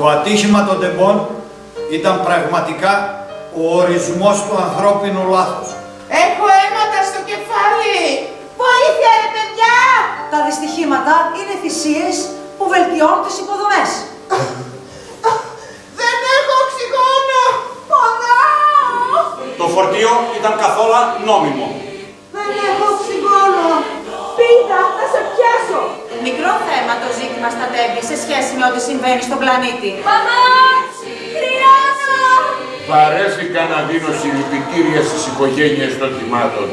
Το ατύχημα των τεμπών ήταν πραγματικά ο ορισμός του ανθρώπινου λάθους. Έχω αίματα στο κεφάλι! Βοήθεια ρε παιδιά! Τα δυστυχήματα είναι θυσίες που βελτιώνουν τις υποδομές. Δεν έχω οξυγόνο! Πονάω! Το φορτίο ήταν καθόλου νόμιμο. Δεν έχω οξυγόνο! Πίτα, θα σε πιάσω! Μικρό θέμα το ζήτημα στα τέμπη σε σχέση με ό,τι συμβαίνει στον πλανήτη. Μαμά! Κρυώνω! Βαρέθηκα να δίνω συλληπιτήρια στις οικογένειες των θυμάτων.